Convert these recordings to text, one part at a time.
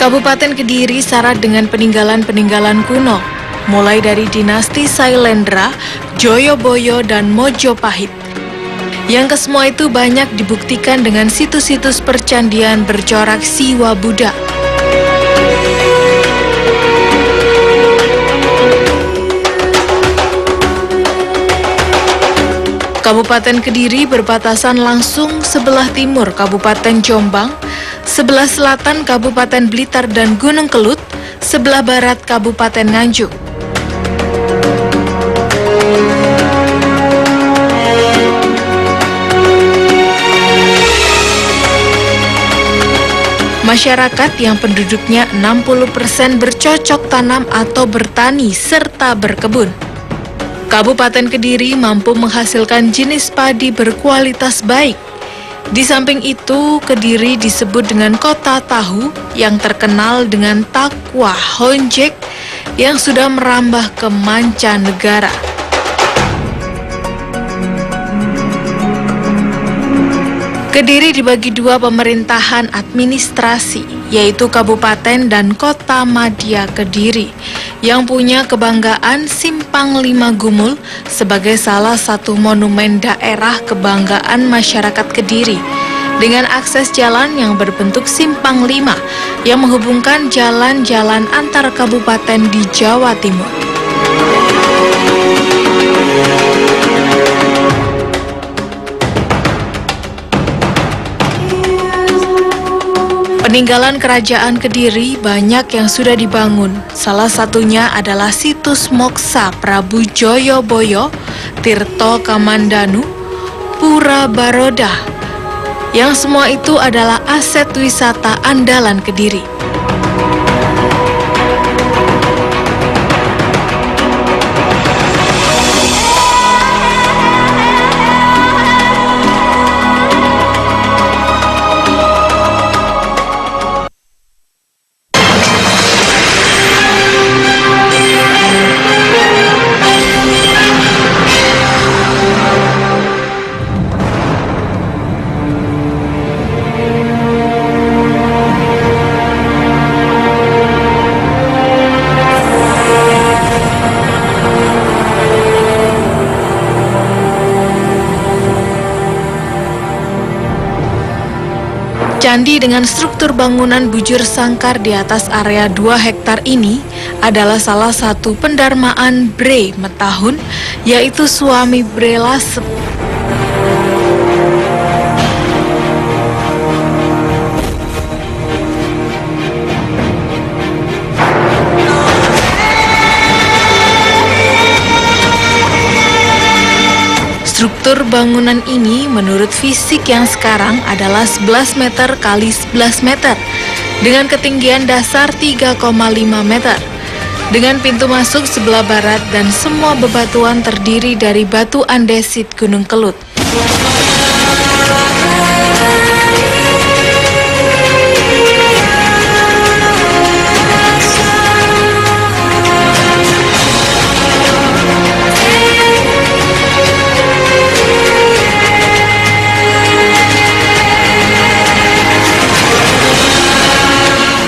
Kabupaten Kediri syarat dengan peninggalan-peninggalan kuno, mulai dari dinasti Sailendra, Joyoboyo, dan Mojopahit. Yang kesemua itu banyak dibuktikan dengan situs-situs percandian bercorak siwa Buddha. Kabupaten Kediri berbatasan langsung sebelah timur Kabupaten Jombang, sebelah selatan Kabupaten Blitar dan Gunung Kelut, sebelah barat Kabupaten Nganjuk. Masyarakat yang penduduknya 60% bercocok tanam atau bertani serta berkebun. Kabupaten Kediri mampu menghasilkan jenis padi berkualitas baik. Di samping itu, Kediri disebut dengan kota tahu yang terkenal dengan takwa honjek yang sudah merambah ke mancanegara. Kediri dibagi dua pemerintahan administrasi, yaitu Kabupaten dan Kota Madya Kediri, yang punya kebanggaan Simpang Lima Gumul sebagai salah satu monumen daerah kebanggaan masyarakat Kediri, dengan akses jalan yang berbentuk Simpang Lima yang menghubungkan jalan-jalan antar kabupaten di Jawa Timur. Peninggalan kerajaan Kediri banyak yang sudah dibangun. Salah satunya adalah situs Moksa Prabu Joyoboyo, Tirto Kamandanu, Pura Baroda, yang semua itu adalah aset wisata andalan Kediri. Candi dengan struktur bangunan bujur sangkar di atas area 2 hektar ini adalah salah satu pendarmaan Bre Metahun, yaitu suami Bre Lasep. Struktur bangunan ini menurut fisik yang sekarang adalah 11 meter kali 11 meter dengan ketinggian dasar 3,5 meter. Dengan pintu masuk sebelah barat dan semua bebatuan terdiri dari batu andesit Gunung Kelut.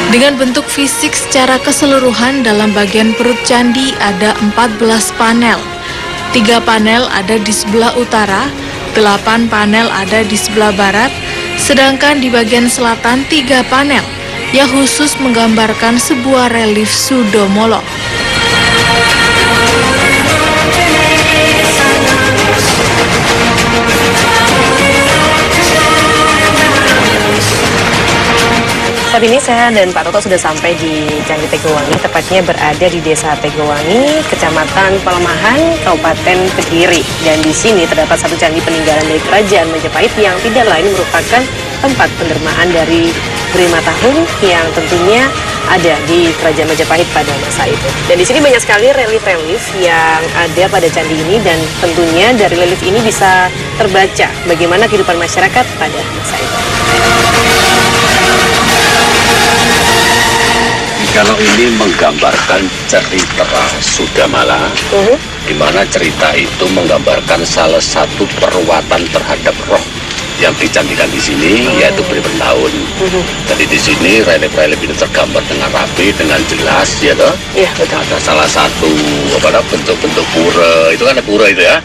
Dengan bentuk fisik secara keseluruhan, dalam bagian perut candi ada 14 panel. 3 panel ada di sebelah utara, 8 panel ada di sebelah barat, sedangkan di bagian selatan 3 panel yang khusus menggambarkan sebuah relief Sudomolo. Saat ini saya dan Pak Toto sudah sampai di Candi Tegowangi, tepatnya berada di Desa Tegowangi, Kecamatan Pelemahan, Kabupaten Kediri. Dan di sini terdapat satu candi peninggalan dari Kerajaan Majapahit yang tidak lain merupakan tempat pendermaan dari Bre Metahun yang tentunya ada di Kerajaan Majapahit pada masa itu. Dan di sini banyak sekali relief-relief yang ada pada candi ini, dan tentunya dari relief ini bisa terbaca bagaimana kehidupan masyarakat pada masa itu. Kalau ini menggambarkan cerita Sudamala, di mana cerita itu menggambarkan salah satu perwatan terhadap roh yang dicandikan di sini yaitu bertahun. Jadi di sini relief-relief ini tergambar dengan rapi, dengan jelas, ya toh. Iya, betul. Ada salah satu bentuk-bentuk pura, itu kan ada pura itu ya.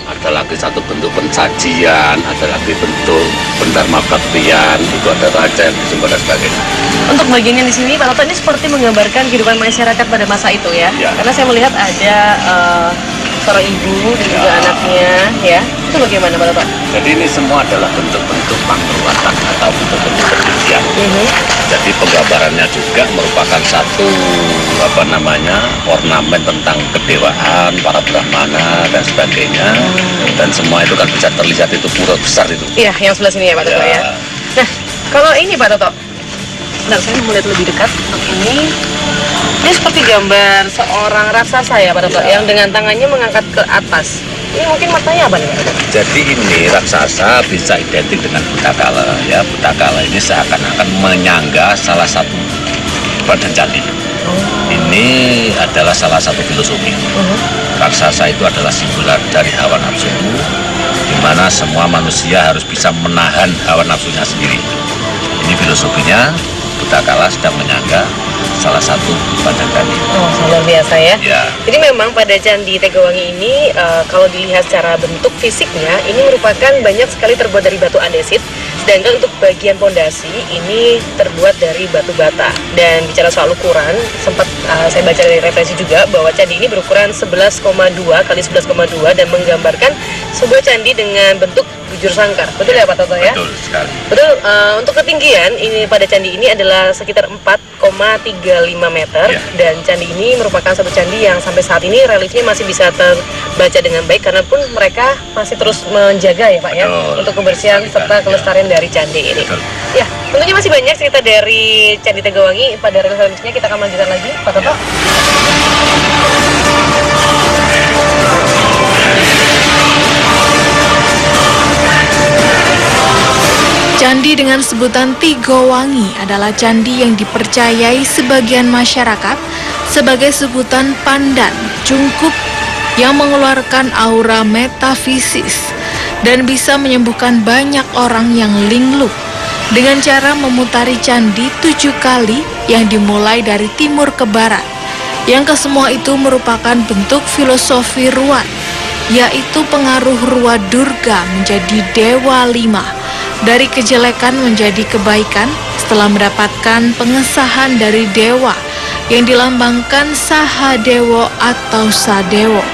Ada lagi satu bentuk pensajian, ada lagi bentuk pendharma baktian, itu ada raja yang disembah dan sebagainya. Untuk bagian yang di sini, Pak Toto, ini seperti menggambarkan kehidupan masyarakat pada masa itu ya. Ya. Karena saya melihat ada seorang ibu dan juga anaknya, ya. Itu bagaimana, Pak Toto? Jadi ini semua adalah bentuk-bentuk pangruatan atau bentuk-bentuk pendidikan. Jadi penggambarannya juga merupakan satu ornamen tentang kedewaan para brahmana dan sebagainya. Dan semua itu kan bisa terlihat itu pura besar itu. Iya, yang sebelah sini ya, Pak Toto ya. Nah, kalau ini Pak Toto, nah saya mau lihat lebih dekat untuk ini seperti gambar seorang raksasa ya Pak Toto, yang dengan tangannya mengangkat ke atas. Ini mungkin maknanya apa nih Pak Toto? Jadi ini raksasa bisa identik dengan Buddhakala ya. Buddhakala ini seakan-akan menyangga salah satu badan candi. Ini adalah salah satu filosofi. Raksasa itu adalah simbolan dari hawa nafsu, di mana semua manusia harus bisa menahan hawa nafsunya sendiri. Ini filosofinya. Buddhakala sedang menyangga salah satu badan candi. Oh, luar biasa ya. Ya. Jadi memang pada Candi Tegawangi ini kalau dilihat secara bentuk fisiknya ini merupakan banyak sekali terbuat dari batu andesit. Sedangkan untuk bagian pondasi ini terbuat dari batu bata. Dan bicara soal ukuran, sempat saya baca dari referensi juga bahwa candi ini berukuran 11,2 kali 11,2 dan menggambarkan sebuah candi dengan bentuk bujur sangkar. Betul ya Pak Toto ya? Betul sekali. Betul. Untuk ketinggian ini pada candi ini adalah sekitar 4,35 meter Ya. dan candi ini merupakan satu candi yang sampai saat ini reliefnya masih bisa terbaca dengan baik karena pun mereka masih terus menjaga ya Pak ya Betul. untuk kebersihan serta Ya. kelestarian dari candi ini. Betul. Ya, tentunya masih banyak cerita dari Candi Tegawangi. Pada relief selanjutnya kita akan melanjutkan lagi, Pak Toto. Candi dengan sebutan Tigowangi adalah candi yang dipercayai sebagian masyarakat sebagai sebutan pandan, cungkup yang mengeluarkan aura metafisis dan bisa menyembuhkan banyak orang yang linglung dengan cara memutari candi 7 kali yang dimulai dari timur ke barat. Yang kesemua itu merupakan bentuk filosofi ruat, yaitu pengaruh ruat Durga menjadi Dewa 5. Dari kejelekan menjadi kebaikan setelah mendapatkan pengesahan dari dewa yang dilambangkan Sahadewa atau Sadewo.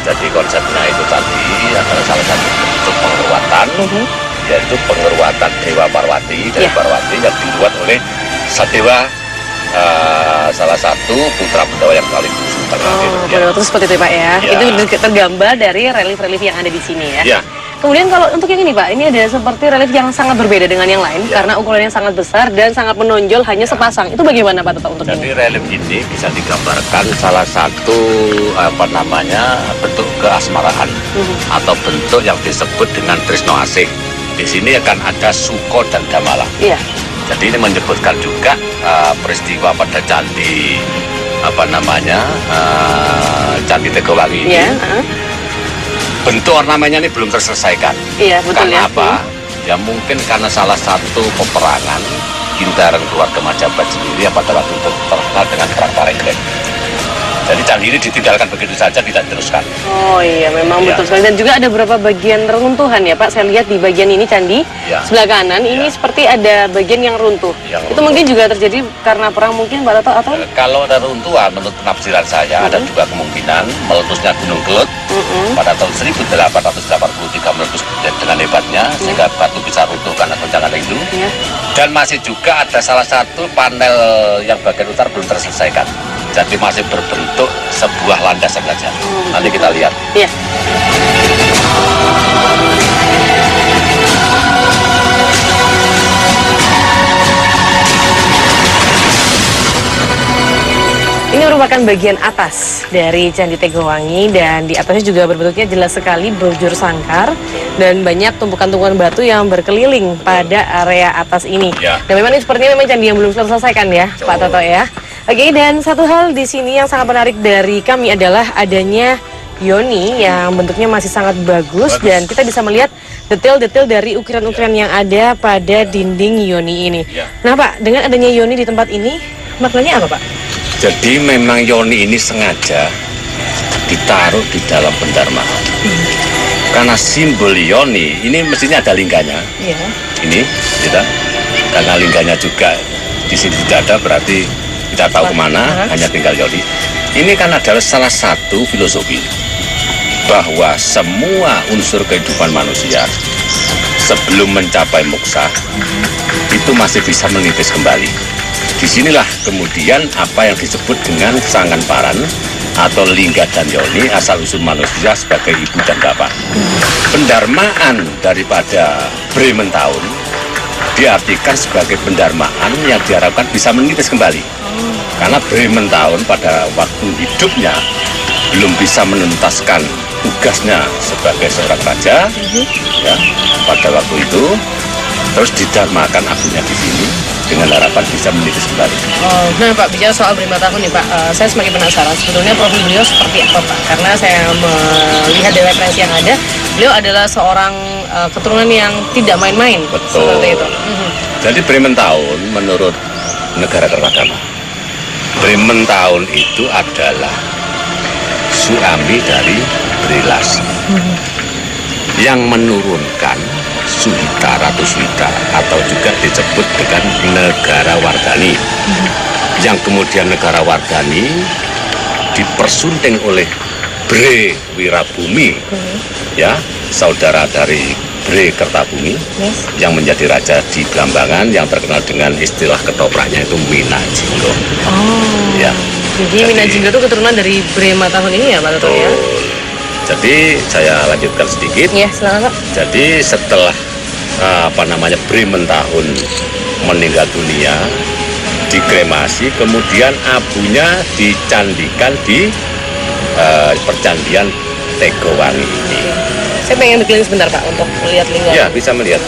Jadi konsepnya itu tadi adalah salah satu bentuk pengeruatan, yaitu pengeruatan Dewa Parwati dari Parwati yang dibuat oleh Sadewa, salah satu putra Bendawa yang paling busuk. Betul seperti itu Pak ya. Ya. Itu tergambar dari relief-relief yang ada di sini ya. Ya. Kemudian kalau untuk yang ini Pak, ini ada seperti relief yang sangat berbeda dengan yang lain karena ukurannya sangat besar dan sangat menonjol hanya sepasang. Itu bagaimana Pak Toto untuk Jadi ini? relief ini bisa digambarkan salah satu bentuk keasmaraan atau bentuk yang disebut dengan Trisno Asih. Di sini akan ada Suko dan Damala. Iya. Jadi ini menyebutkan juga peristiwa pada candi Candi Tegawangi ini. Iya. Bentuk ornamennya ini belum terselesaikan. Iya betul Karena ya. apa? Ya mungkin karena salah satu peperangan Kintaran keluarga Majapahit sendiri yang pada waktu itu terkenal dengan perang Parenggen. Jadi candi ini ditinggalkan begitu saja, tidak diteruskan. Oh iya, memang Ya. betul sekali. Dan juga ada beberapa bagian runtuhan ya Pak. Saya lihat di bagian ini candi Ya. sebelah kanan ini seperti ada bagian yang runtuh. Yang Itu runtuh. mungkin juga terjadi karena perang mungkin Pak Toto atau? Kalau ada runtuhan, menurut penafsiran saya ada juga kemungkinan meletusnya Gunung Kelut pada tahun 1883 meletus dengan hebatnya sehingga batu bisa runtuh karena goncangan itu. Ya. Dan masih juga ada salah satu panel yang bagian utara belum terselesaikan. Jadi masih berbentuk sebuah landasan saja. Nanti kita lihat. Iya. Ini merupakan bagian atas dari Candi Tegawangi dan di atasnya juga berbentuknya jelas sekali bujur sangkar dan banyak tumpukan-tumpukan batu yang berkeliling pada area atas ini. Ya. Dan memang ini sepertinya memang candi yang belum terselesaikan ya, Pak Toto ya. Oke, dan satu hal di sini yang sangat menarik dari kami adalah adanya Yoni yang bentuknya masih sangat bagus dan kita bisa melihat detail-detail dari ukiran-ukiran yang ada pada dinding Yoni ini. Ya. Nah Pak, dengan adanya Yoni di tempat ini, maknanya apa Pak? Jadi memang Yoni ini sengaja ditaruh di dalam pendarmaan. Karena simbol Yoni ini mestinya ada lingganya. Iya. Ini kita karena lingganya juga di sini tidak ada, berarti kita tahu kemana, hanya tinggal Yoni. Ini kan adalah salah satu filosofi bahwa semua unsur kehidupan manusia sebelum mencapai moksa itu masih bisa menitis kembali. Disinilah kemudian apa yang disebut dengan Sangan Paran atau Lingga dan Yoni, asal usul manusia sebagai ibu dan bapak. Pendarmaan daripada Bremen Tahun diartikan sebagai pendarmaan yang diharapkan bisa menitis kembali. Karena Bremen Tahun pada waktu hidupnya belum bisa menuntaskan tugasnya sebagai seorang raja, ya, pada waktu itu, terus didarmakan abunya di sini dengan harapan bisa menitis kembali. Oh, nah Pak, bicara soal Bremen Tahun nih Pak, saya semakin penasaran sebetulnya profil beliau seperti apa Pak? Karena saya melihat dari referensi yang ada, beliau adalah seorang keturunan yang tidak main-main. Betul. Seperti itu. Jadi Bremen Tahun menurut negara Kertagama, Bremen Tahun itu adalah suami dari Brelas yang menurunkan Suhita, Ratu Suhita, atau juga disebut dengan negara Wardani, yang kemudian negara Wardani dipersunting oleh Bre Wirabumi, ya, saudara dari Bre Kertabumi, yang menjadi raja di Blambangan, yang terkenal dengan istilah ketopraknya itu Minajinggo. Oh, Ya. jadi Minajinggo itu keturunan dari Bremen Tahun ini ya Pak Toto ya? Jadi saya lanjutkan sedikit. Iya, silakan Pak. Jadi setelah Bremen Tahun meninggal dunia, dikremasi, kemudian abunya dicandikan di percandian Tegowangi ini. Saya pengen berkeliling sebentar Pak untuk melihat lingga. Ya, bisa melihat.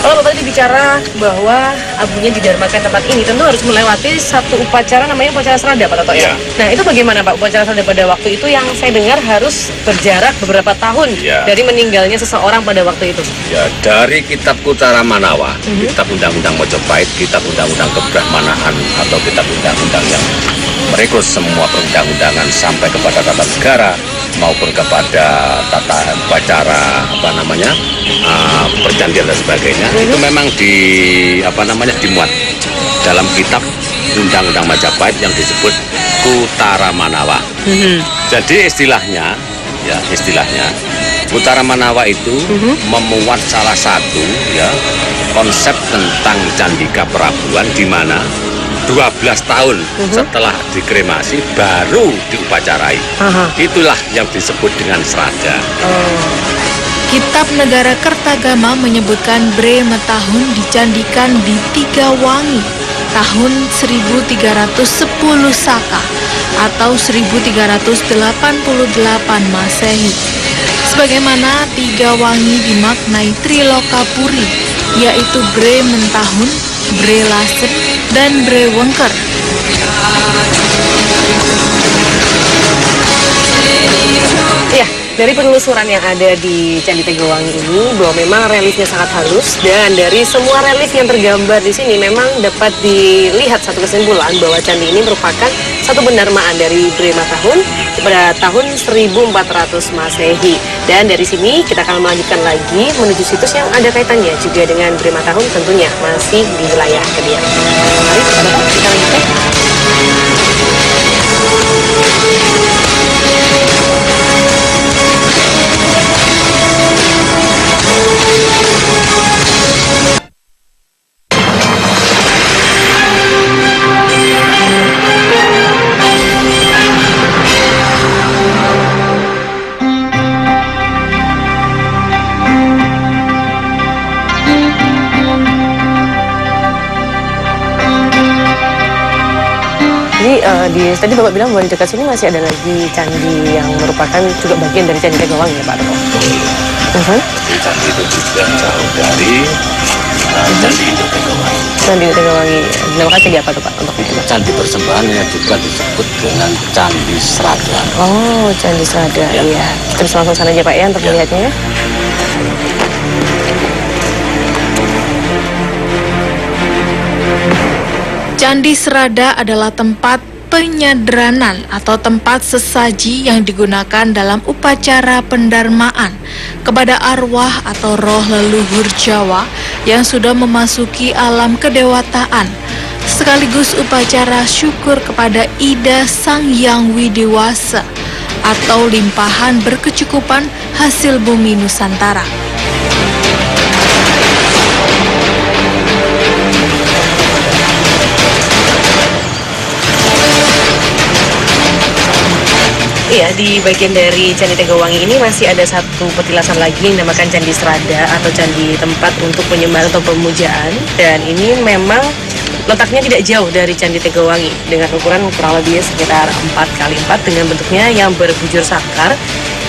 Kalau Bapak tadi bicara bahwa abunya didarmakan tempat ini, tentu harus melewati satu upacara namanya upacara serada Pak Toto ya? Ya. Nah itu bagaimana Pak upacara serada pada waktu itu yang saya dengar harus berjarak beberapa tahun Ya. dari meninggalnya seseorang pada waktu itu? Ya, dari kitab Kutara Manawa, kitab Undang-Undang Mojopahit, kitab Undang-Undang Kebrahmanaan, atau kitab Undang-Undang yang merekod semua perundang-undangan sampai kepada tata negara maupun kepada tata upacara perjanjian dan sebagainya, itu memang dimuat dalam kitab Undang-Undang Majapahit yang disebut Kutara Manawa. Jadi istilahnya Kutara Manawa itu memuat salah satu konsep tentang Candika Prabuan, di mana 12 tahun setelah dikremasi baru diupacarai. Itulah yang disebut dengan serada. Kitab Negara Kertagama menyebutkan Bremen Tahun dicandikan di Tiga Wangi tahun 1310 Saka atau 1388 Masehi. Sebagaimana Tiga Wangi dimaknai Trilokapuri, yaitu Bremen Tahun, Bre Lasen, dan Bre Wengker. Iya, dari penelusuran yang ada di Candi Tegowangi ini bahwa memang reliefnya sangat halus, dan dari semua relief yang tergambar di sini memang dapat dilihat satu kesimpulan bahwa candi ini merupakan satu pendarmaan dari Bremen Tahun pada tahun 1400 Masehi. Dan dari sini kita akan melanjutkan lagi menuju situs yang ada kaitannya juga dengan Bremen Tahun, tentunya masih di wilayah Kedian. Mari kita lanjutkan. Tadi Bapak bilang bahwa di dekat sini masih ada lagi candi yang merupakan juga bagian dari Candi Tegowangi ya Pak Toto? Di candi itu juga jauh dari Candi Induk Tegowangi. Candi Tegowangi. Dinamakan candi apa tuh Pak untuk itu? Candi persembahan yang juga disebut dengan Candi Serada. Oh, Candi Serada. Ya. Iya. Kita bisa langsung sana aja Pak ya untuk Ya. melihatnya ya. Candi Serada adalah tempat penyadranan atau tempat sesaji yang digunakan dalam upacara pendarmaan kepada arwah atau roh leluhur Jawa yang sudah memasuki alam kedewataan, sekaligus upacara syukur kepada Ida Sang Hyang Widewasa atau limpahan berkecukupan hasil bumi Nusantara. Iya, di bagian dari Candi Tegowangi ini masih ada satu petilasan lagi yang dinamakan Candi Serada atau candi tempat untuk penyembahan atau pemujaan. Dan ini memang letaknya tidak jauh dari Candi Tegowangi dengan ukuran kurang lebih sekitar 4x4 dengan bentuknya yang berbujur sangkar.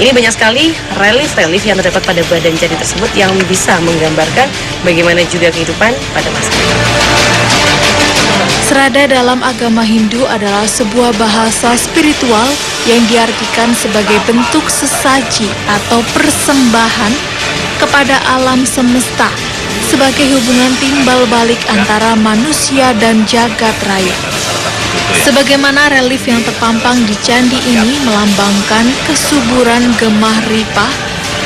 Ini banyak sekali relief-relief yang terdapat pada badan candi tersebut yang bisa menggambarkan bagaimana juga kehidupan pada masa itu. Serada dalam agama Hindu adalah sebuah bahasa spiritual yang diartikan sebagai bentuk sesaji atau persembahan kepada alam semesta sebagai hubungan timbal balik antara manusia dan jagat raya. Sebagaimana relief yang terpampang di candi ini melambangkan kesuburan gemah ripah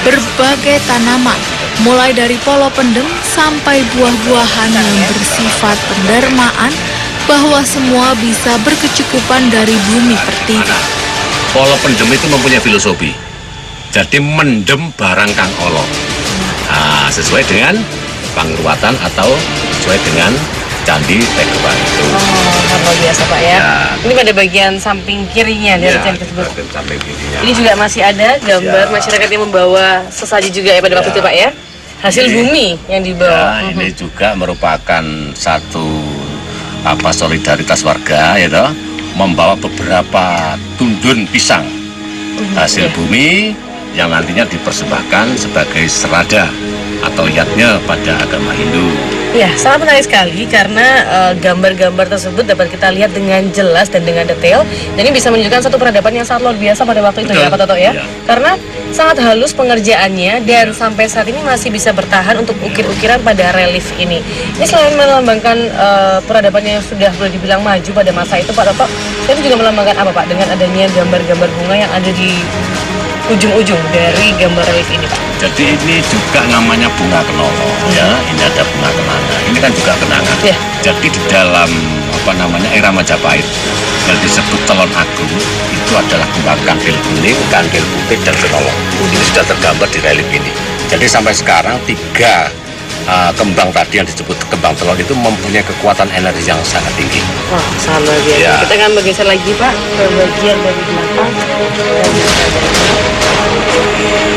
berbagai tanaman, mulai dari polo pendem sampai buah-buahan yang bersifat pendermaan, bahwa semua bisa berkecukupan dari bumi pertiwi. Polo pendem itu mempunyai filosofi. Jadi mendem barang kang olo. Nah, sesuai dengan pangruatan atau sesuai dengan Candi Tegowangi itu. Oh, luar biasa Pak ya. Ini pada bagian samping kirinya dari candi tersebut. Samping kirinya. Ini juga masih ada gambar masyarakat yang membawa sesaji juga ya pada waktu itu Pak ya. Hasil bumi yang dibawa. Ya, ini juga merupakan satu solidaritas warga, ya toh, membawa beberapa tundun pisang hasil bumi yang nantinya dipersembahkan sebagai serada atau yatnya pada agama Hindu. Ya, sangat menarik sekali karena gambar-gambar tersebut dapat kita lihat dengan jelas dan dengan detail. Dan ini bisa menunjukkan satu peradaban yang sangat luar biasa pada waktu itu ya Pak Toto ya. Karena sangat halus pengerjaannya dan sampai saat ini masih bisa bertahan untuk ukir-ukiran pada relief ini. Ini selain melambangkan peradaban yang sudah boleh dibilang maju pada masa itu Pak Toto, ini juga melambangkan apa Pak dengan adanya gambar-gambar bunga yang ada di ujung-ujung dari gambar relief ini Pak? Jadi ini juga namanya bunga kenolo, ya. Ini ada bunga kenanga. Ini kan juga kenanga. Ya. Jadi di dalam era Majapahit yang disebut Telon Agung itu adalah bunga kandil kuning, kandil putih, dan kenolo. Ini sudah tergambar di relief ini. Jadi sampai sekarang 3 kembang tadi yang disebut kembang telon itu mempunyai kekuatan energi yang sangat tinggi. Wah, sangat luar biasa. Ya. Kita akan bergeser lagi Pak ke bagian dari belakang.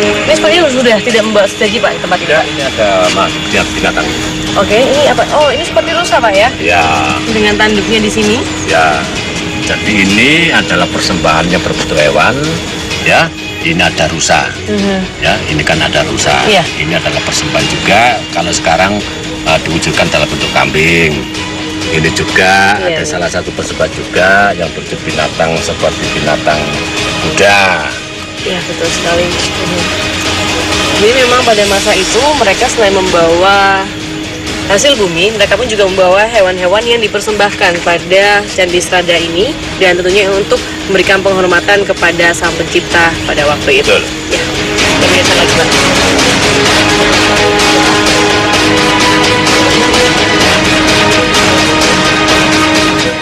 Ini sepertinya sudah tidak membawa sesaji Pak di tempat ini Pak. Ini ada binatang. Oke, ini apa? Oh, ini seperti rusa Pak ya? Ya, Dengan tanduknya di sini. ya. Jadi ini adalah persembahan yang berbentuk hewan, ya. Ini ada rusa, ya. Ini kan ada rusa. Iya. Ini adalah persembahan juga. Kalau sekarang diwujudkan dalam bentuk kambing. Ini juga Iya. ada salah satu persembahan juga yang berbentuk binatang seperti binatang kuda. Ya, betul sekali. Jadi memang pada masa itu mereka selain membawa hasil bumi, mereka pun juga membawa hewan-hewan yang dipersembahkan pada Candi Serada ini dan tentunya untuk memberikan penghormatan kepada Sang Pencipta pada waktu itu. Betul. Ya, kita biasa lagi Pak.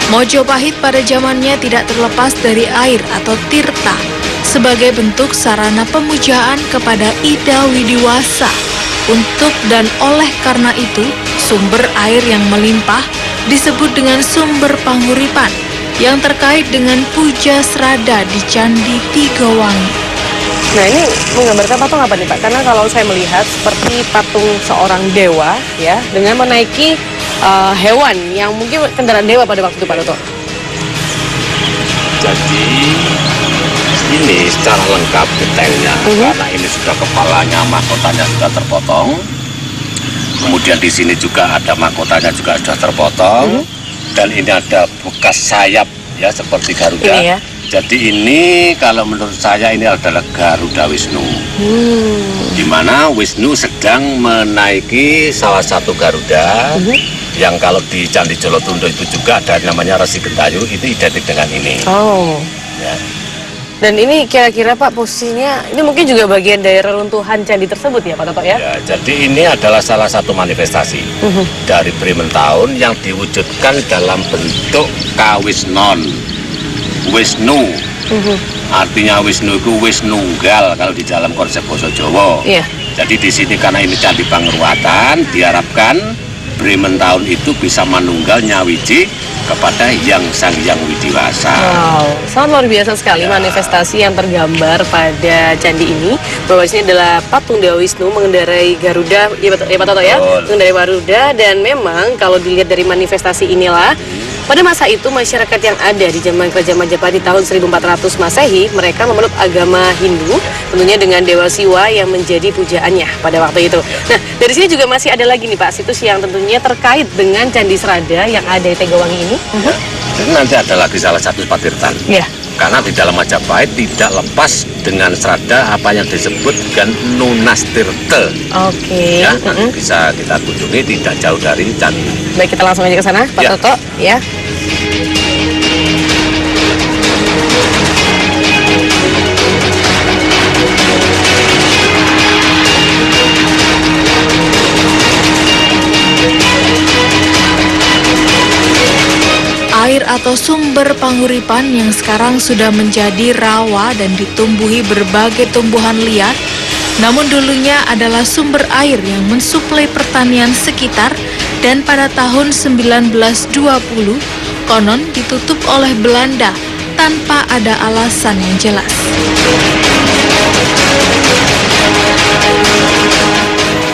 Mojopahit pada zamannya tidak terlepas dari air atau tirta sebagai bentuk sarana pemujaan kepada Ida Widewasa. Untuk dan oleh karena itu, sumber air yang melimpah disebut dengan sumber panguripan yang terkait dengan puja serada di Candi Tegowangi. Nah, ini menggambarkan patung apa nih Pak? Karena kalau saya melihat seperti patung seorang dewa ya dengan menaiki hewan yang mungkin kendaraan dewa pada waktu itu Pak Toto. Jadi ini secara lengkap detailnya karena ini sudah kepalanya, mahkotanya sudah terpotong. Kemudian di sini juga ada mahkotanya juga sudah terpotong. Dan ini ada bekas sayap ya seperti Garuda. Ini ya. Jadi ini kalau menurut saya ini adalah Garuda Wisnu. Di mana Wisnu sedang menaiki salah satu Garuda yang kalau di Candi Jolotundo itu juga ada namanya Resi Gentayu, itu identik dengan ini. Oh. Ya. Dan ini kira-kira Pak posisinya, ini mungkin juga bagian dari reruntuhan candi tersebut ya Pak Toto ya? Ya, jadi ini adalah salah satu manifestasi dari Primentahun yang diwujudkan dalam bentuk kawisnon. Wisnu. Artinya Wisnu itu Wisnunggal kalau di dalam konsep basa Jawa. Iya. Jadi di sini karena ini Candi Pangruatan, diharapkan Primentahun itu bisa manunggal nyawiji kepada Yang Sang Hyang Widiwasa. Wow, sangat luar biasa sekali manifestasi yang tergambar pada candi ini. Bahwa ini adalah patung Dewa Wisnu mengendarai Garuda, ya Pak Toto ya, mengendarai Garuda. Dan memang kalau dilihat dari manifestasi inilah, pada masa itu masyarakat yang ada di zaman Kerajaan Majapahit di tahun 1400 Masehi, mereka memeluk agama Hindu, tentunya dengan Dewa Siwa yang menjadi pujaannya pada waktu itu. Nah, dari sini juga masih ada lagi nih Pak, situs yang tentunya terkait dengan Candi Serada yang ada di Tegawangi ini. Ya. Jadi nanti ada lagi salah satu patirtan. Ya. Karena di dalam Majapahit tidak lepas dengan Serada apa yang disebut dengan Nunastirte. Oke. Ya, nanti bisa kita kunjungi tidak jauh dari candi. Baik, kita langsung aja ke sana, Pak Toto. Ya. Air atau sumber panguripan yang sekarang sudah menjadi rawa dan ditumbuhi berbagai tumbuhan liar, namun dulunya adalah sumber air yang mensuplai pertanian sekitar dan pada tahun 1920 konon ditutup oleh Belanda tanpa ada alasan yang jelas.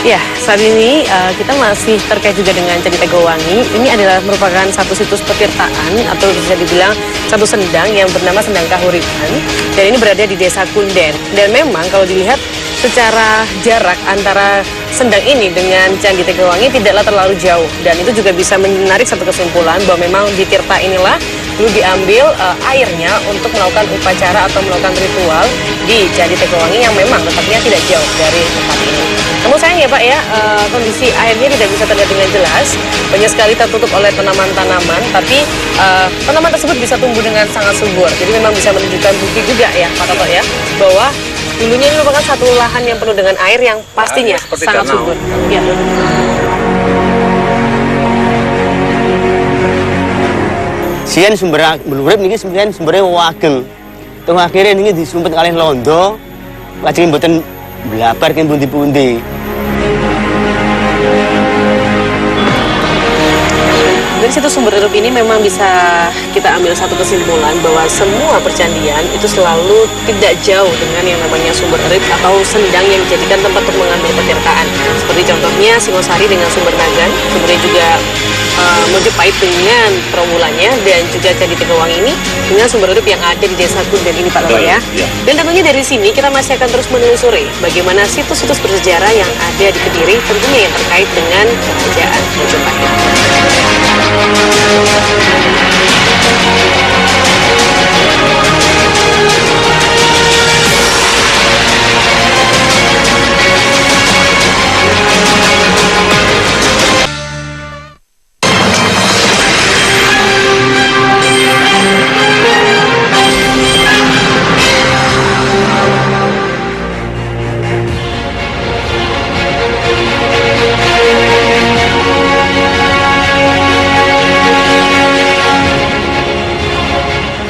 Ya, saat ini kita masih terkait juga dengan Candi Tegawangi. Ini adalah merupakan satu situs petirtaan atau bisa dibilang satu sendang yang bernama Sendang Kahuripan. Dan ini berada di Desa Kunden. Dan memang kalau dilihat secara jarak antara sendang ini dengan Candi Tegawangi tidaklah terlalu jauh. Dan itu juga bisa menarik satu kesimpulan bahwa memang di tirta inilah perlu diambil airnya untuk melakukan upacara atau melakukan ritual di Candi Tegawangi yang memang letaknya tidak jauh dari tempat ini. Namun sayang ya Pak ya, kondisi airnya tidak bisa terlihat dengan jelas, banyak sekali tertutup oleh tanaman-tanaman, tapi tanaman tersebut bisa tumbuh dengan sangat subur. Jadi memang bisa menunjukkan bukti juga ya Pak Toto ya, bahwa dulunya ini merupakan satu lahan yang penuh dengan air yang pastinya sangat subur. Ya. Sian sumber urip niki sebenarnya sumbernya wageng. Teng akhirnya niki disumpet kalih londo, lajeng mboten blabar ken pundi-pundi. Dari situ sumber hidup ini memang bisa kita ambil satu kesimpulan bahwa semua percandian itu selalu tidak jauh dengan yang namanya sumber hidup atau sendang yang dijadikan tempat untuk mengambil petirtaan. Seperti contohnya Singosari dengan sumber Nagan, kemudian juga Mojopahit dengan Trawulannya, dan juga Candi Tegawangi ini dengan sumber hidup yang ada di Desa Kunden ini Pak Toto ya. Dan tentunya dari sini kita masih akan terus menelusuri bagaimana situs-situs bersejarah yang ada di Kediri, tentunya yang terkait dengan kerajaan Mojopahit.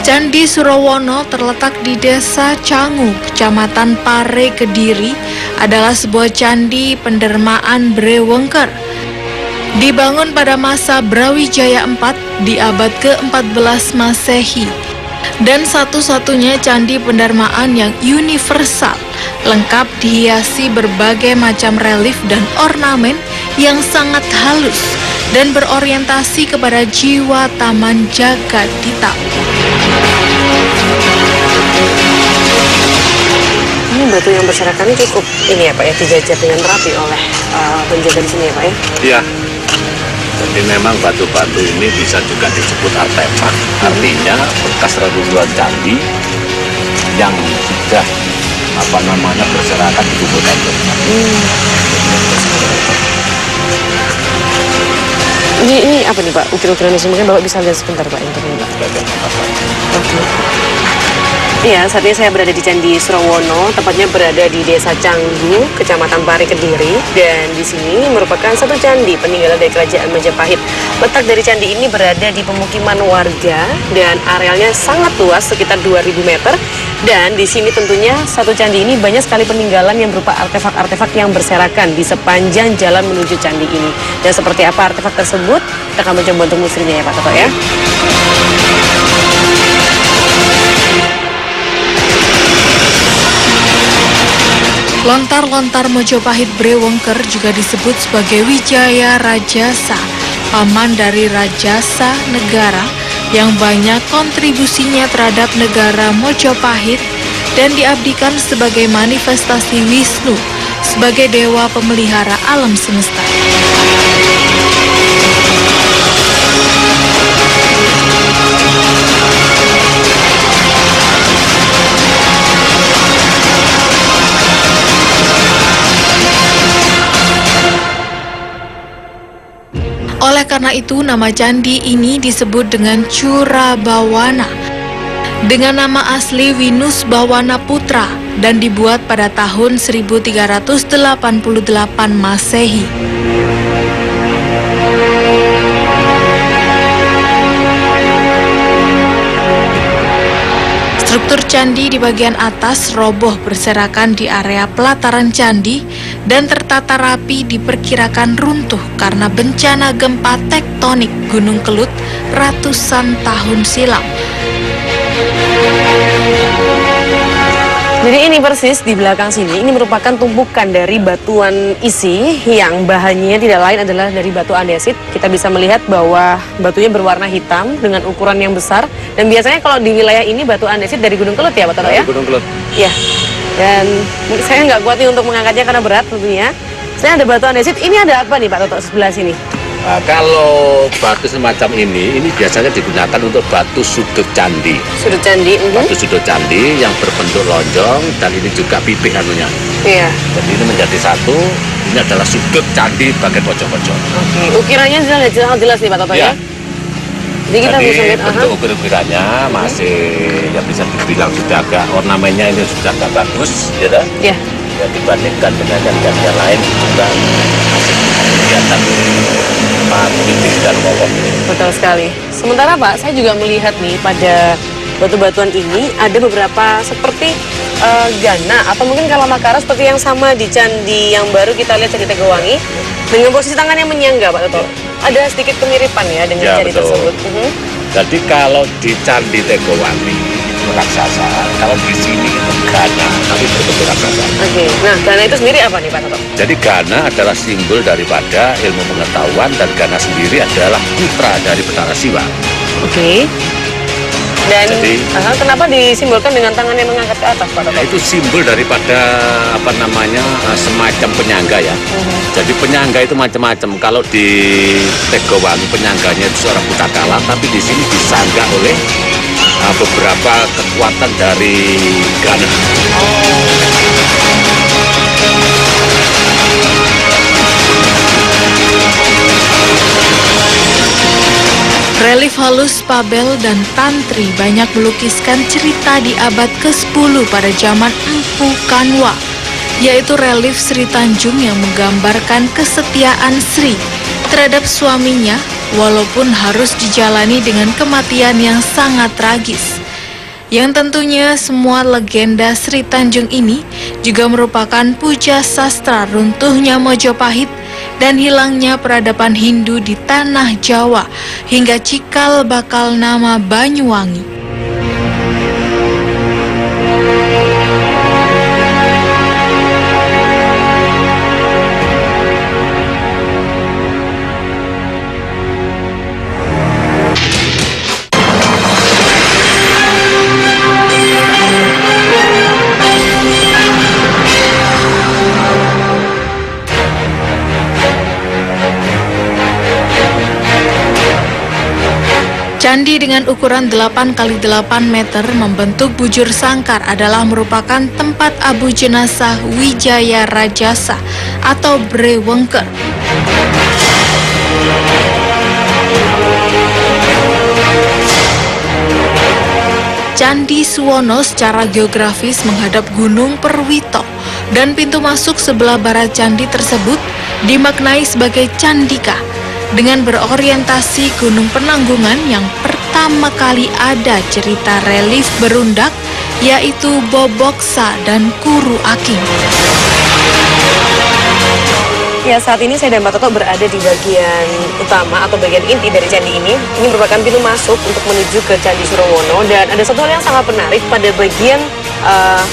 Candi Surawono terletak di Desa Cangu, Kecamatan Pare, Kediri, adalah sebuah candi pendermaan Brewengker. Dibangun pada masa Brawijaya IV di abad ke-14 Masehi, dan satu-satunya candi pendermaan yang universal, lengkap dihiasi berbagai macam relief dan ornamen yang sangat halus dan berorientasi kepada jiwa Taman Jagadita. Ini batu yang berserakan cukup ini ya Pak ya, dijajar dengan rapi oleh penjaga di sini ya Pak ya? Iya. Jadi memang batu-batu ini bisa juga disebut artefak. Artinya bekas reruntuhan candi yang sudah berserakan di tubuh tembok. Ini apa nih Pak? Ukir-ukiran ini mungkin Bapak bisa lihat sebentar Pak internet Pak. Oke. Iya, saat ini saya berada di Candi Surawono, tepatnya berada di Desa Canggu, Kecamatan Pari, Kediri. Dan di sini merupakan satu candi peninggalan dari Kerajaan Majapahit. Letak dari candi ini berada di pemukiman warga dan arealnya sangat luas, sekitar 2000 meter. Dan di sini tentunya satu candi ini banyak sekali peninggalan yang berupa artefak-artefak yang berserakan di sepanjang jalan menuju candi ini. Dan seperti apa artefak tersebut, kita akan mencoba untuk musrinya ya Pak Toto ya. Lontar-lontar Mojopahit Brewengker juga disebut sebagai Wijaya Rajasa, paman dari Rajasa Negara yang banyak kontribusinya terhadap negara Mojopahit dan diabdikan sebagai manifestasi Wisnu sebagai dewa pemelihara alam semesta. Oleh karena itu, nama candi ini disebut dengan Curabawana dengan nama asli Winus Bawana Putra dan dibuat pada tahun 1388 Masehi. Struktur candi di bagian atas roboh berserakan di area pelataran candi dan tertata rapi diperkirakan runtuh karena bencana gempa tektonik Gunung Kelut ratusan tahun silam. Jadi ini persis di belakang sini, ini merupakan tumpukan dari batuan isi yang bahannya tidak lain adalah dari batu andesit. Kita bisa melihat bahwa batunya berwarna hitam dengan ukuran yang besar. Dan biasanya kalau di wilayah ini batu andesit dari Gunung Kelut ya Pak Toto ya? Gunung Kelut. Iya. Dan saya nggak kuat nih untuk mengangkatnya karena berat tentunya. Saya ada batu andesit, ini ada apa nih Pak Toto sebelah sini? Nah, kalau batu semacam ini biasanya digunakan untuk batu sudut candi. Sudut candi. Batu sudut candi yang berbentuk lonjong dan ini juga pipih anunya. Iya. Jadi ini menjadi satu. Ini adalah sudut candi bagian pojok-pojok. Oke. Ukirannya jelas nih Pak Toto ya? Jadi kita bisa lihat bentuk ukir-ukirannya masih ya bisa dibilang sudah agak ornamennya ini sudah agak bagus, ya kan? Iya. Ya dibandingkan dengan yang lain juga masih kelihatan pipih dan kokoh. Betul sekali. Sementara Pak, saya juga melihat nih pada batu-batuan ini ada beberapa seperti gana atau mungkin kalamakara seperti yang sama di candi yang baru kita lihat Candi Tegowangi dengan posisi tangan yang menyangga Pak Toto. Ada sedikit kemiripan ya dengan candi tersebut. Jadi kalau di Candi Tegowangi itu raksasa, kalau di sini itu gana tapi berbentuk raksasa. Oke. Nah, gana itu sendiri apa nih Pak Toto? Jadi gana adalah simbol daripada ilmu pengetahuan dan gana sendiri adalah putra dari Betara Siwa. Oke. Dan jadi, kenapa disimbolkan dengan tangan yang mengangkat ke atas Pak Toto? Ya, itu simbol daripada semacam penyangga ya. Jadi penyangga itu macam-macam. Kalau di Tegowangi penyangganya itu seorang pucakala, tapi di sini disangga oleh beberapa kekuatan dari gana. Relief halus Pabel dan Tantri banyak melukiskan cerita di abad ke-10 pada zaman Empu Kanwa, yaitu relief Sri Tanjung yang menggambarkan kesetiaan Sri terhadap suaminya walaupun harus dijalani dengan kematian yang sangat tragis. Yang tentunya semua legenda Sri Tanjung ini juga merupakan puja sastra runtuhnya Mojopahit dan hilangnya peradaban Hindu di tanah Jawa hingga cikal bakal nama Banyuwangi. Candi dengan ukuran 8 x 8 meter membentuk bujur sangkar adalah merupakan tempat abu jenazah Wijaya Rajasa atau Brewengker. Candi Suwono secara geografis menghadap Gunung Perwito dan pintu masuk sebelah barat candi tersebut dimaknai sebagai Candika dengan berorientasi gunung penanggungan yang pertama kali ada cerita relief berundak yaitu Boboksa dan Kuru Aking. Ya, saat ini saya dan Pak Toto berada di bagian utama atau bagian inti dari candi ini. Ini merupakan pintu masuk untuk menuju ke Candi Surowono, dan ada satu hal yang sangat menarik pada bagian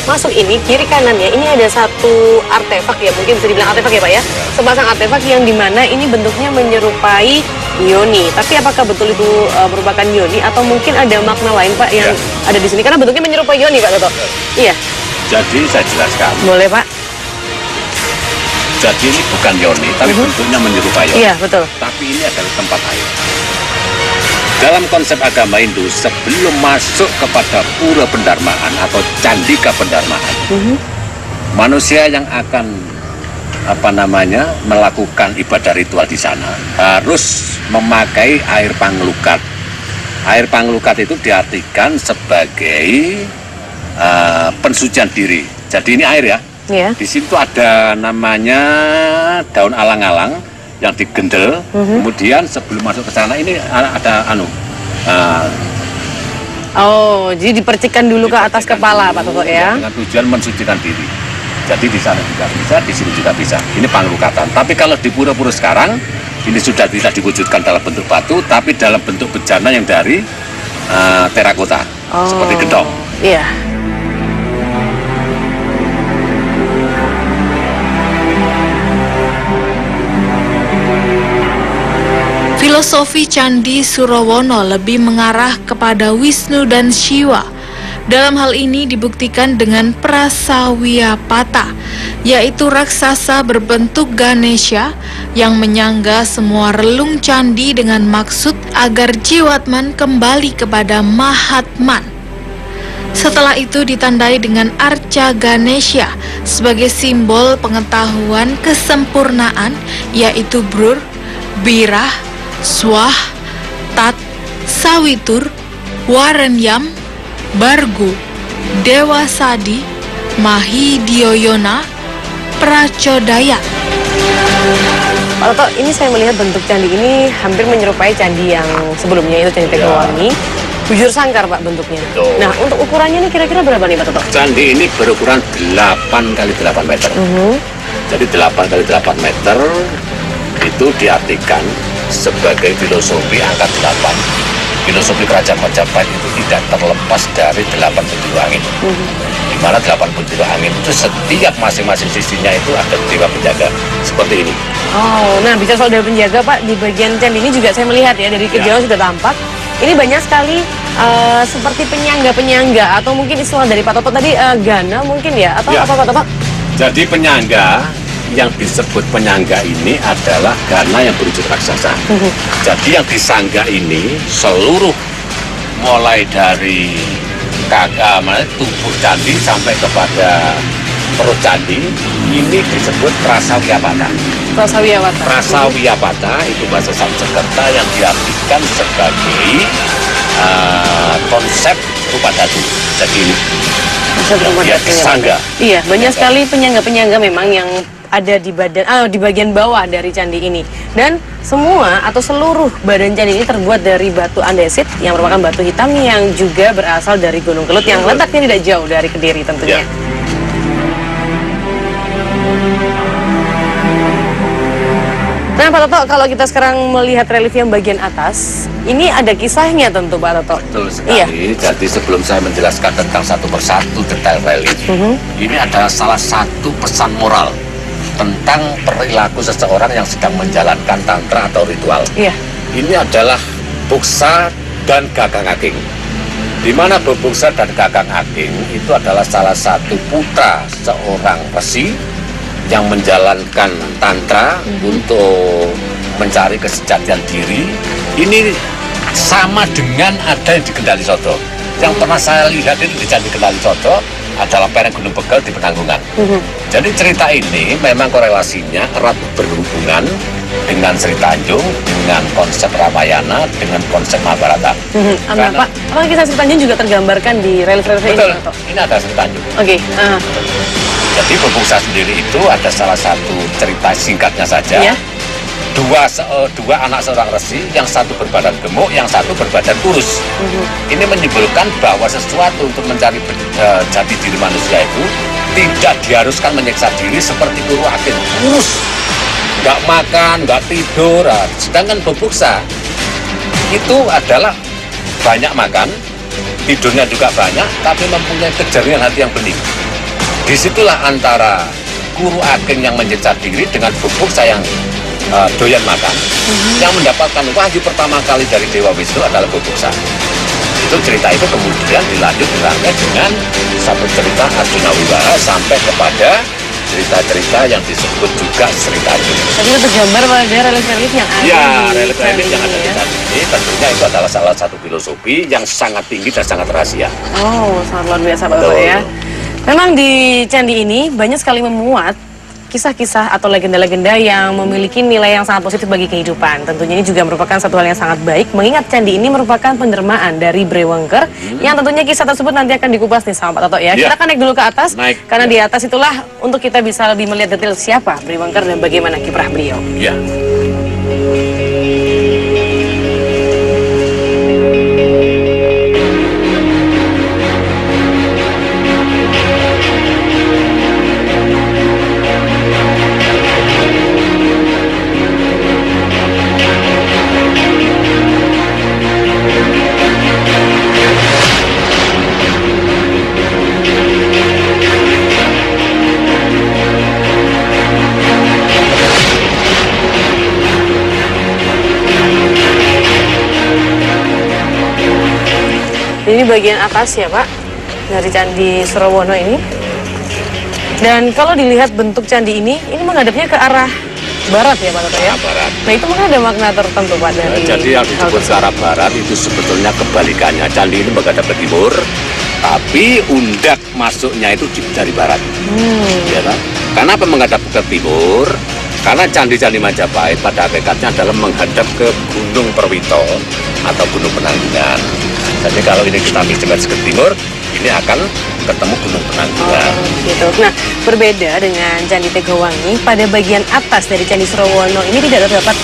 masuk ini, kiri kanannya ini ada satu artefak, ya mungkin bisa dibilang artefak ya Pak ya, sepasang artefak yang dimana ini bentuknya menyerupai yoni. Tapi apakah betul itu merupakan yoni atau mungkin ada makna lain Pak yang ada di sini? Karena bentuknya menyerupai yoni Pak Toto. Iya. Jadi saya jelaskan. Boleh Pak. Jadi ini bukan yoni, tapi bentuknya menyerupai yoni. Iya, betul. Tapi ini adalah tempat air. Dalam konsep agama Hindu, sebelum masuk kepada pura pendarmaan atau candika pendarmaan, manusia yang akan melakukan ibadah ritual di sana harus memakai air panglukat. Air panglukat itu diartikan sebagai pensucian diri. Jadi ini air ya. Iya. Di situ ada namanya daun alang-alang yang digendel. Kemudian sebelum masuk ke sana ini ada Oh, jadi dipercikan dulu ke atas kepala Pak Toto ya. Dengan tujuan mensucikan diri. Jadi di sana juga bisa, di sini juga bisa. Ini panglukatan. Tapi kalau di pura-pura sekarang ini sudah tidak diwujudkan dalam bentuk batu, tapi dalam bentuk bejana yang dari terakota, seperti gedong. Iya. Filosofi Candi Surowono lebih mengarah kepada Wisnu dan Shiva. Dalam hal ini dibuktikan dengan Prasawiyapata, yaitu raksasa berbentuk Ganesha yang menyangga semua relung candi dengan maksud agar Jiwatman kembali kepada Mahatman. Setelah itu ditandai dengan Arca Ganesha sebagai simbol pengetahuan kesempurnaan, yaitu Brur, Birah, Swah, Tat, Sawitur, Warenyam, Bargu, Dewa Sadi, Mahidioyona, Pracodaya. Pak Toto, ini saya melihat bentuk candi ini hampir menyerupai candi yang sebelumnya, itu Candi Tegowangi. Bujur sangkar Pak bentuknya. Betul. Nah, untuk ukurannya ini kira-kira berapa nih Pak Toto? Candi ini berukuran 8 x 8 meter. Jadi 8 x 8 meter itu diartikan sebagai filosofi angka 8. Filosofi kerajaan Majapahit itu tidak terlepas dari 8 penjuru angin. Di mana 8 penjuru angin itu setiap masing-masing sisinya itu ada dewa penjaga seperti ini. Oh, nah bicara soal dewa penjaga Pak, di bagian candi ini juga saya melihat ya, dari kejauhan sudah tampak. Ini banyak sekali seperti penyangga-penyangga, atau mungkin istilah dari Pak Toto tadi gana mungkin ya, atau apa Pak Toto? Jadi penyangga yang disebut penyangga ini adalah gana yang berwujud raksasa. Jadi yang disangga ini seluruh mulai dari tubuh candi sampai kepada perut candi ini disebut Prasawiyapata. Prasawiyapata itu bahasa Sanskerta yang diartikan sebagai konsep rupa dhatu. Jadi yang disangga. Iya, banyak sekali penyangga-penyangga memang yang ada di di bagian bawah dari candi ini, dan semua atau seluruh badan candi ini terbuat dari batu andesit yang merupakan batu hitam yang juga berasal dari Gunung Kelut yang letaknya tidak jauh dari Kediri tentunya. Nah Pak Toto, kalau kita sekarang melihat relief yang bagian atas, ini ada kisahnya tentu Pak Toto. Betul sekali. Jadi sebelum saya menjelaskan tentang satu persatu detail relief, ini adalah salah satu pesan moral tentang perilaku seseorang yang sedang menjalankan tantra atau ritual. Ini adalah Buksa dan Gagang Aking. Di mana Buksa dan Gagang Aking itu adalah salah satu putra seorang resi yang menjalankan tantra untuk mencari kesejatian diri. Ini sama dengan ada yang di Kendali Sodo. Yang pernah saya lihat itu di Candi Kendali Sodo adalah lereng Gunung Begal di Penanggungan. Jadi cerita ini memang korelasinya erat berhubungan dengan Sri Tanjung, dengan konsep Ramayana, dengan konsep Mahabharata. Pak, apakah kisah Sri Tanjung juga tergambarkan di relief-relief ini? Betul, ini ada Sri Tanjung. Oke. Jadi Bebungsa sendiri itu ada salah satu cerita singkatnya saja. Iya. Dua anak seorang resi, yang satu berbadan gemuk, yang satu berbadan kurus. Ini menyimbolkan bahwa sesuatu untuk mencari jati diri manusia itu tidak diharuskan menyiksa diri seperti Guru Ageng, kurus, nggak makan, nggak tidur. Sedangkan Bebungsa itu adalah banyak makan, tidurnya juga banyak, tapi mempunyai kejernihan hati yang bening. Disitulah antara Guru Ageng yang menyiksa diri dengan Bebungsa yang doyan makan, yang mendapatkan wahyu pertama kali dari Dewa Wisnu adalah Bebungsa. Itu cerita itu kemudian dilanjut dengan satu cerita Arjuna Wiwaha sampai kepada cerita-cerita yang disebut juga Sri Tanjung. Tapi itu tergambar pada relief-relief yang ada Ya, di relief-relief yang ada di ya. Candi ini tentunya itu adalah salah satu filosofi yang sangat tinggi dan sangat rahasia. Oh, sangat luar biasa Bapak Betul. ya. Memang di candi ini banyak sekali memuat kisah-kisah atau legenda-legenda yang memiliki nilai yang sangat positif bagi kehidupan. Tentunya ini juga merupakan satu hal yang sangat baik, mengingat candi ini merupakan pendermaan dari Brewengker, yang tentunya kisah tersebut nanti akan dikupas nih sama Pak Toto ya. Ya. Kita akan naik dulu ke atas, Naik. karena di atas itulah untuk kita bisa lebih melihat detail siapa Brewengker dan bagaimana kiprah beliau. Ya. Ini bagian atas ya Pak, dari Candi Surawono ini. Dan kalau dilihat bentuk candi ini menghadapnya ke arah barat ya Pak Toto ya? Arah barat. Nah itu mungkin ada makna tertentu Pak dari... Jadi yang disebut ke arah barat itu sebetulnya kebalikannya. Candi ini menghadap ke timur, tapi undak masuknya itu dari barat. Ya, kan? Kenapa menghadap ke timur? Karena candi-candi Majapahit pada hakikatnya adalah menghadap ke Gunung Perwito atau Gunung Penanggungan. Jadi kalau ini kita menghadap ke timur, ini akan ketemu Gunung Penanggungan. Gitu. Nah, berbeda dengan Candi Tegowangi, pada bagian atas dari Candi Surawono ini tidak terdapat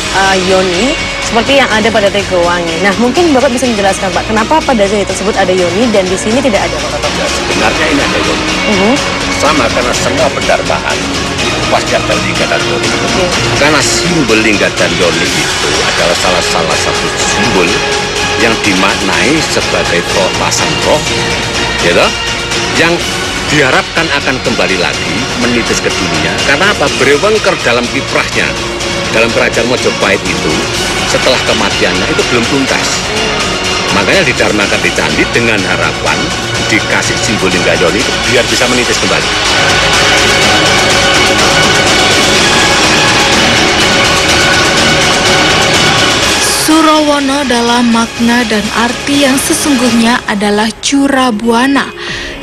yoni seperti yang ada pada Tegowangi. Nah, mungkin Bapak bisa menjelaskan Pak, kenapa pada candi tersebut ada yoni dan di sini tidak ada Pak Toto? Ya, sebenarnya ini ada yoni. Sama karena semua pendarmaan itu pasti ada lingga dan yoni. Karena simbol lingga dan yoni itu adalah salah satu simbol yang dimaknai sebagai pasang roh, ya toh? Yang diharapkan akan kembali lagi menitis ke dunia. Karena apa? Brewengker dalam kiprahnya dalam kerajaan Mojopahit itu setelah kematiannya itu belum tuntas. Makanya didharmakan di candi dengan harapan dikasih simbol lingga yoni itu biar bisa menitis kembali. Surawono dalam makna dan arti yang sesungguhnya adalah curabuana,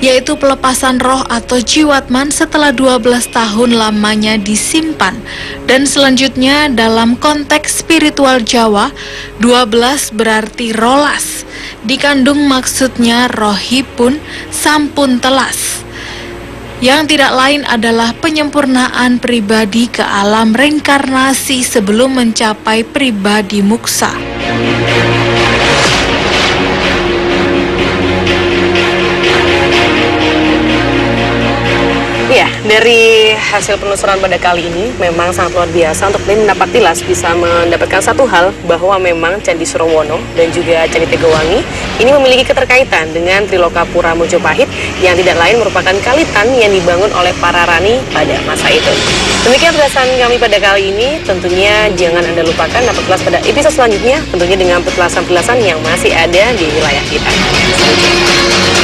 yaitu pelepasan roh atau jiwatman setelah 12 tahun lamanya disimpan. Dan selanjutnya dalam konteks spiritual Jawa, 12 berarti rolas. Dikandung maksudnya rohipun sampun telas, yang tidak lain adalah penyempurnaan pribadi ke alam reinkarnasi sebelum mencapai pribadi muksa. Ya, dari hasil penelusuran pada kali ini memang sangat luar biasa untuk mendapat tilas bisa mendapatkan satu hal bahwa memang Candi Surawono dan juga Candi Tegowangi ini memiliki keterkaitan dengan Trilokapura Mojopahit yang tidak lain merupakan kalitan yang dibangun oleh para rani pada masa itu. Demikian ulasan kami pada kali ini, tentunya jangan Anda lupakan dapat kelas pada episode selanjutnya tentunya dengan penjelasan-penjelasan yang masih ada di wilayah kita. Sampai jumpa.